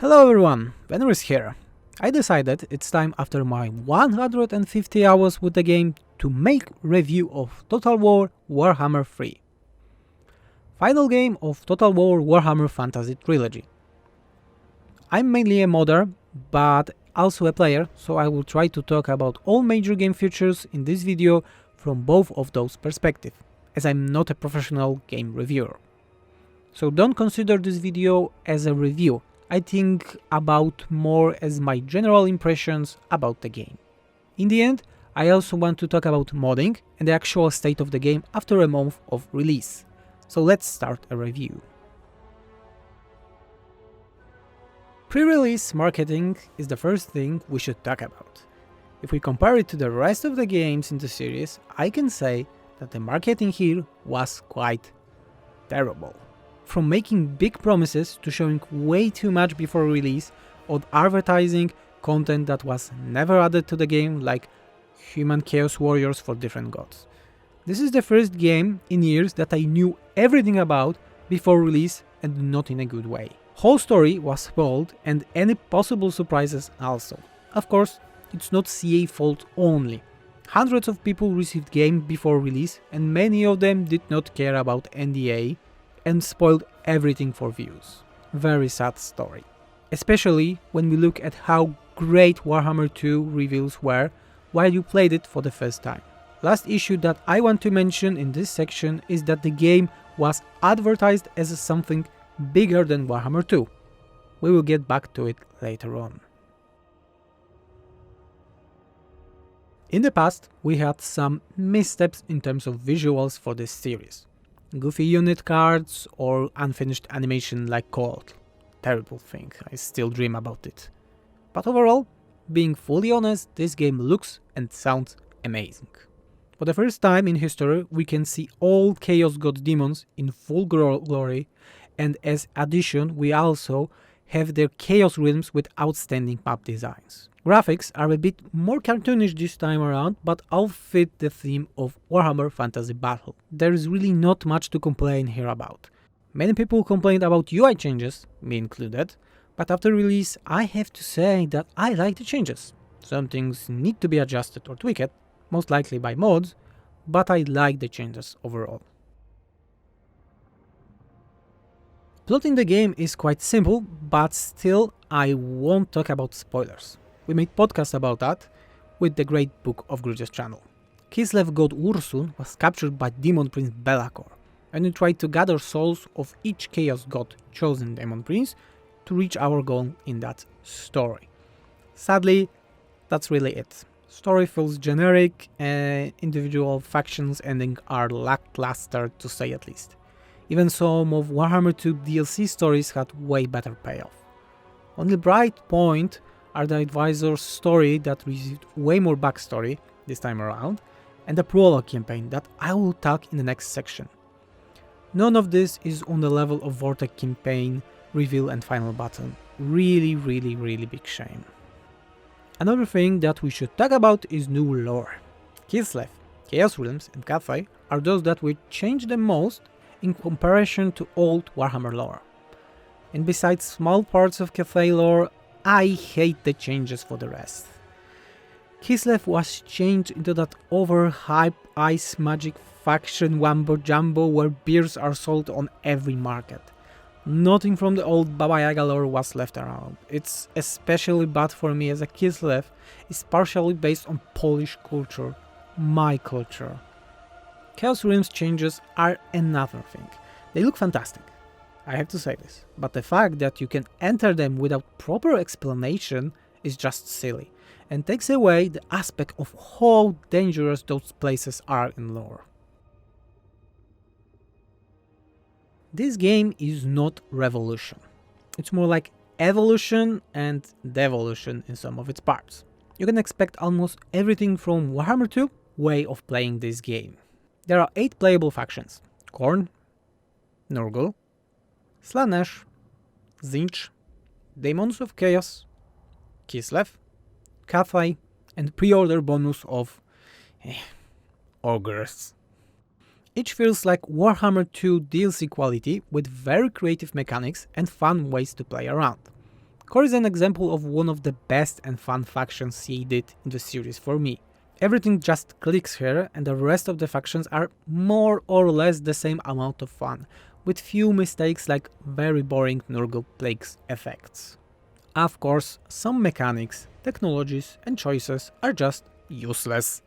Hello everyone, Veneris here. I decided it's time after my 150 hours with the game to make review of Total War Warhammer 3. Final game of Total War Warhammer Fantasy Trilogy. I'm mainly a modder, but also a player, so I will try to talk about all major game features in this video from both of those perspectives, as I'm not a professional game reviewer. So don't consider this video as a review. I think about more as my general impressions about the game. In the end, I also want to talk about modding and the actual state of the game after a month of release. So let's start a review. Pre-release marketing is the first thing we should talk about. If we compare it to the rest of the games in the series, I can say that the marketing here was quite terrible. From making big promises to showing way too much before release, or advertising content that was never added to the game, like human chaos warriors for different gods. This is the first game in years that I knew everything about before release, and not in a good way. Whole story was spoiled and any possible surprises also. Of course, it's not CA fault only. Hundreds of people received game before release and many of them did not care about NDA and spoiled everything for views. Very sad story. Especially when we look at how great Warhammer 2 reveals were while you played it for the first time. Last issue that I want to mention in this section is that the game was advertised as something bigger than Warhammer 2. We will get back to it later on. In the past, we had some missteps in terms of visuals for this series. Goofy unit cards or unfinished animation like Cold. Terrible thing, I still dream about it. But overall, being fully honest, this game looks and sounds amazing. For the first time in history, we can see all Chaos God demons in full glory, and as addition, we also have their Chaos realms with outstanding map designs. Graphics are a bit more cartoonish this time around, but all fit the theme of Warhammer Fantasy Battle. There is really not much to complain here about. Many people complained about UI changes, me included, but after release I have to say that I like the changes. Some things need to be adjusted or tweaked, most likely by mods, but I like the changes overall. Plotting the game is quite simple, but still I won't talk about spoilers. We made podcasts about that with the great Book of Grudges channel. Kislev god Ursun was captured by Demon Prince Belacor, and we tried to gather souls of each Chaos God chosen Demon Prince to reach our goal in that story. Sadly, that's really it. Story feels generic, and individual factions ending are lackluster to say at least. Even some of Warhammer 2 DLC stories had way better payoff. Only bright point are the advisor's story that received way more backstory this time around, and the prologue campaign that I will talk in the next section. None of this is on the level of Vortex campaign, reveal and final battle. Really big shame. Another thing that we should talk about is new lore. Kislev, Chaos Realms and Cathay are those that will change the most in comparison to old Warhammer lore. And besides small parts of Cathay lore, I hate the changes for the rest. Kislev was changed into that overhyped ice magic faction wambo jumbo where beers are sold on every market. Nothing from the old Baba Yaga lore was left around. It's especially bad for me as a Kislev is partially based on Polish culture, my culture. Chaos Realms changes are another thing. They look fantastic. I have to say this, but the fact that you can enter them without proper explanation is just silly, and takes away the aspect of how dangerous those places are in lore. This game is not revolution. It's more like evolution and devolution in some of its parts. You can expect almost everything from Warhammer 2 way of playing this game. There are 8 playable factions: Khorne, Nurgle, Slaanesh, Tzeentch, Demons of Chaos, Kislev, Cathay, and pre-order bonus of Ogres. Each feels like Warhammer 2 DLC quality with very creative mechanics and fun ways to play around. Core is an example of one of the best and fun factions CA did in the series for me. Everything just clicks here, and the rest of the factions are more or less the same amount of fun, with few mistakes like very boring Nurgle Plagues effects. Of course, some mechanics, technologies and choices are just useless.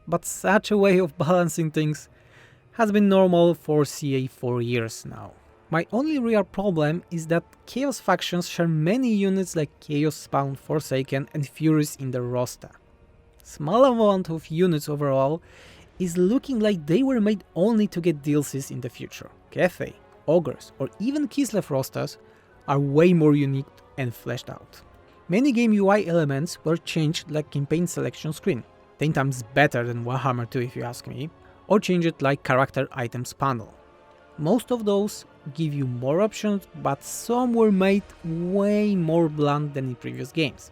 But such a way of balancing things has been normal for CA for years now. My only real problem is that Chaos factions share many units like Chaos Spawn, Forsaken and Furies in their roster. Small amount of units overall is looking like they were made only to get DLCs in the future. Cafe, Ogres or even Kislev rosters are way more unique and fleshed out. Many game UI elements were changed like campaign selection screen, 10 times better than Warhammer II if you ask me, or changed like character items panel. Most of those give you more options, but some were made way more blunt than in previous games.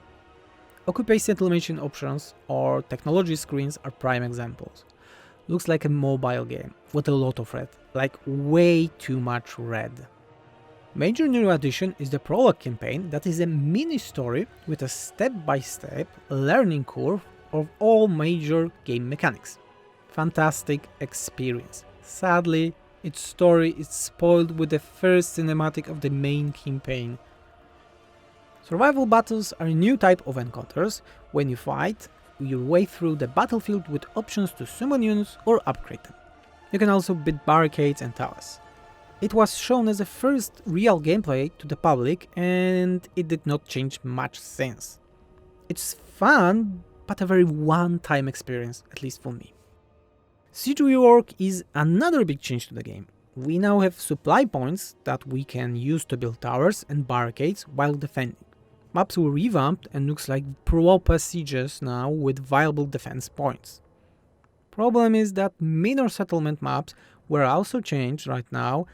Occupy settlement options or technology screens are prime examples. Looks like a mobile game with a lot of red, like way too much red. Major new addition is the prologue campaign that is a mini story with a step-by-step learning curve of all major game mechanics. Fantastic experience. Sadly, its story is spoiled with the first cinematic of the main campaign. Survival battles are a new type of encounters. When you fight your way through the battlefield with options to summon units or upgrade them. You can also beat barricades and towers. It was shown as a first real gameplay to the public and it did not change much since. It's fun, but a very one-time experience, at least for me. Siege rework is another big change to the game. We now have supply points that we can use to build towers and barricades while defending. Maps were revamped and looks like proper sieges now with viable defense points. Problem is that minor settlement maps were also changed right now.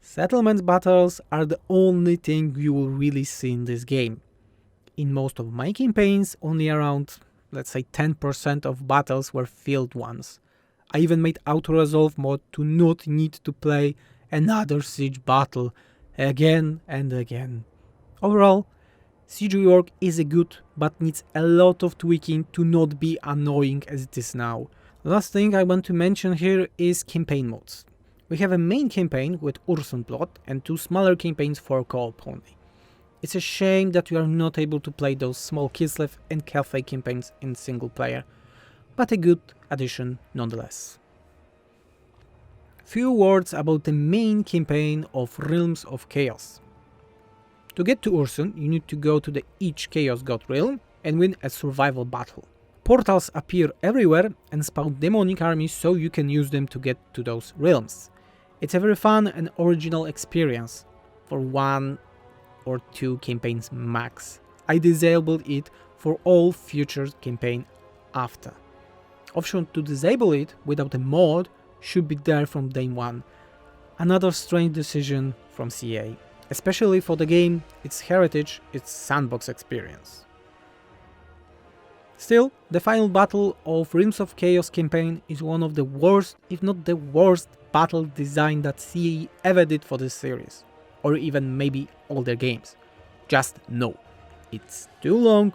Settlement battles are the only thing you will really see in this game. In most of my campaigns, only around, let's say 10% of battles were field ones. I even made auto-resolve mode to not need to play another siege battle again and again. Overall, siege rework is a good but needs a lot of tweaking to not be annoying as it is now. Last thing I want to mention here is campaign modes. We have a main campaign with Ursun plot and two smaller campaigns for co-op only. It's a shame that we are not able to play those small Kislev and Cafe campaigns in single player, but a good addition nonetheless. Few words about the main campaign of Realms of Chaos. To get to Ursun, you need to go to each Chaos God realm and win a survival battle. Portals appear everywhere and spawn demonic armies so you can use them to get to those realms. It's a very fun and original experience for 1 or 2 campaigns max. I disabled it for all future campaign after. Option to disable it without a mod should be there from day 1. Another strange decision from CA, especially for the game, its heritage, its sandbox experience. Still, the final battle of Realms of Chaos campaign is one of the worst, if not the worst, battle design that CA ever did for this series, or even maybe all their games. Just no. It's too long,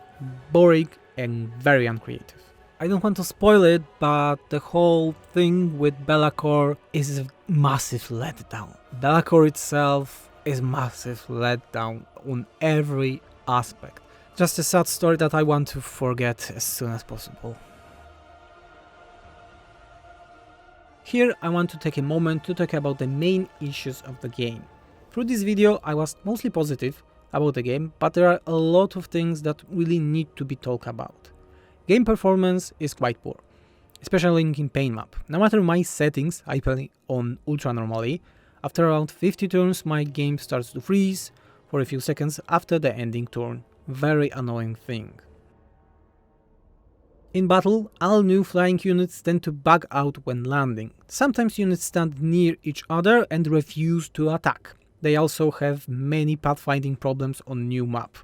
boring and very uncreative. I don't want to spoil it, but the whole thing with Be'lakor is a massive letdown. Be'lakor itself is massive letdown on every aspect. Just a sad story that I want to forget as soon as possible. Here I want to take a moment to talk about the main issues of the game. Through this video I was mostly positive about the game, but there are a lot of things that really need to be talked about. Game performance is quite poor, especially in campaign map. No matter my settings, I play on ultra normally. After around 50 turns my game starts to freeze for a few seconds after the ending turn. Very annoying thing. In battle, all new flying units tend to bug out when landing. Sometimes units stand near each other and refuse to attack. They also have many pathfinding problems on new map.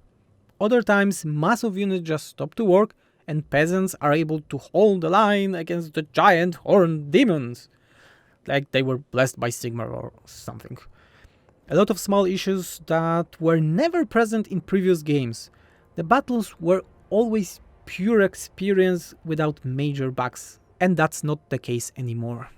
Other times, massive units just stop to work and peasants are able to hold the line against the giant horned demons. Like they were blessed by Sigmar or something. A lot of small issues that were never present in previous games. The battles were always pure experience without major bugs, and that's not the case anymore.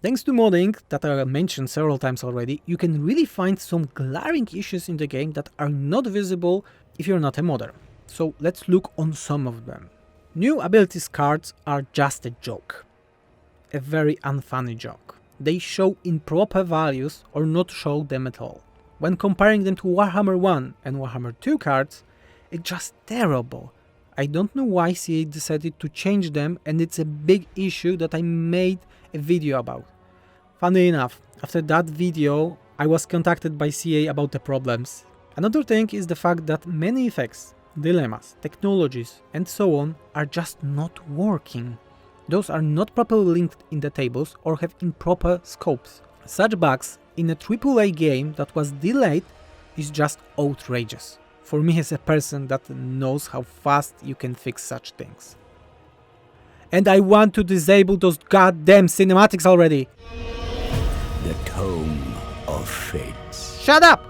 Thanks to modding that I mentioned several times already, you can really find some glaring issues in the game that are not visible if you're not a modder. So let's look on some of them. New abilities cards are just a joke. A very unfunny joke. They show improper values or not show them at all. When comparing them to Warhammer 1 and Warhammer 2 cards, it's just terrible. I don't know why CA decided to change them, and it's a big issue that I made a video about. Funny enough, after that video I was contacted by CA about the problems. Another thing is the fact that many effects, dilemmas, technologies and so on are just not working. Those are not properly linked in the tables or have improper scopes. Such bugs in a AAA game that was delayed is just outrageous. For me as a person that knows how fast you can fix such things. And I want to disable those goddamn cinematics already! The Tome of Fates. Shut up!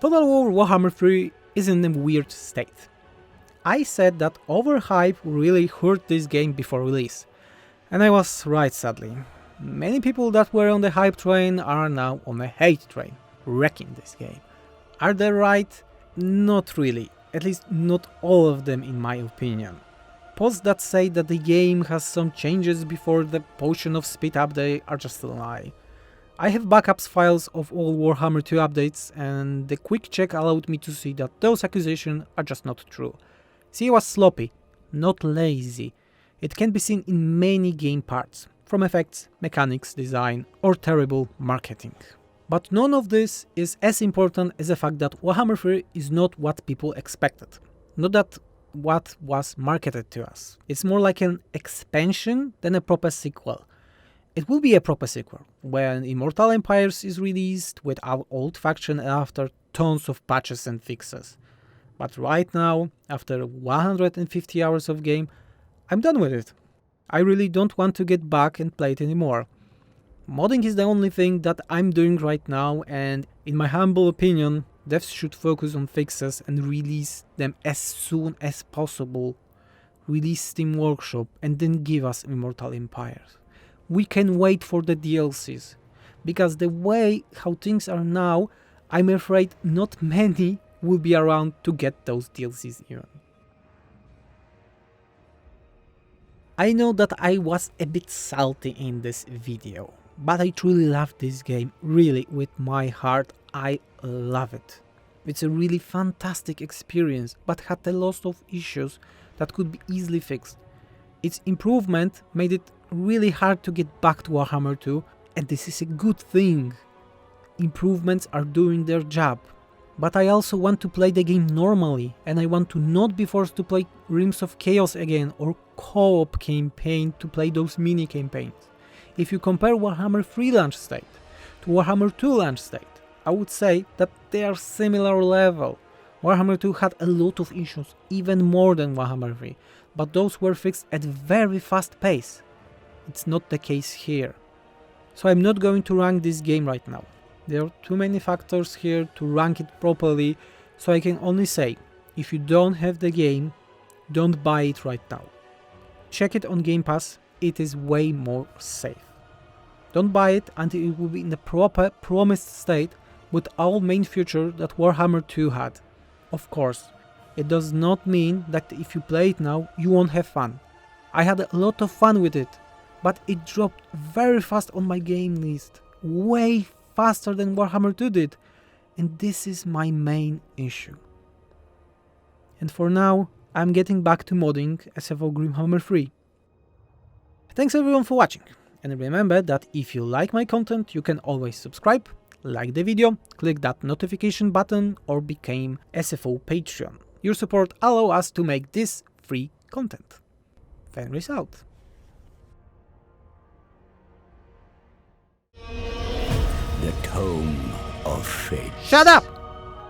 Total War Warhammer 3 is in a weird state. I said that overhype really hurt this game before release. And I was right, sadly. Many people that were on the hype train are now on the hate train, wrecking this game. Are they right? Not really. At least not all of them in my opinion. Posts that say that the game has some changes before the Potion of Speed update are just a lie. I have backups files of all Warhammer 2 updates, and the quick check allowed me to see that those accusations are just not true. CA was sloppy, not lazy. It can be seen in many game parts, from effects, mechanics, design, or terrible marketing. But none of this is as important as the fact that Warhammer 3 is not what people expected. Not that what was marketed to us. It's more like an expansion than a proper sequel. It will be a proper sequel, when Immortal Empires is released with our old faction after tons of patches and fixes. But right now, after 150 hours of game, I'm done with it. I really don't want to get back and play it anymore. Modding is the only thing that I'm doing right now, and in my humble opinion, devs should focus on fixes and release them as soon as possible. Release Steam Workshop and then give us Immortal Empires. We can wait for the DLCs, because the way how things are now, I'm afraid not many will be around to get those DLCs even. I know that I was a bit salty in this video, but I truly love this game, really with my heart. I love it. It's a really fantastic experience, but had a lot of issues that could be easily fixed. Its improvement made it really hard to get back to Warhammer 2, and this is a good thing. Improvements are doing their job. But I also want to play the game normally, and I want to not be forced to play Realms of Chaos again or co-op campaign to play those mini campaigns. If you compare Warhammer 3 launch state to Warhammer 2 launch state, I would say that they are similar level. Warhammer 2 had a lot of issues, even more than Warhammer 3, but those were fixed at very fast pace. It's not the case here. So I'm not going to rank this game right now. There are too many factors here to rank it properly, so I can only say, if you don't have the game, don't buy it right now. Check it on Game Pass, it is way more safe. Don't buy it until it will be in the proper promised state with all main features that Warhammer 2 had. Of course, it does not mean that if you play it now, you won't have fun. I had a lot of fun with it, but it dropped very fast on my game list. Way faster than Warhammer 2 did, and this is my main issue. And for now, I'm getting back to modding SF Warhammer 3. Thanks everyone for watching, and remember that if you like my content, you can always subscribe, like the video, click that notification button, or become SFO Patreon. Your support allows us to make this free content. Fenris out. The Tome of Fate. Shut up!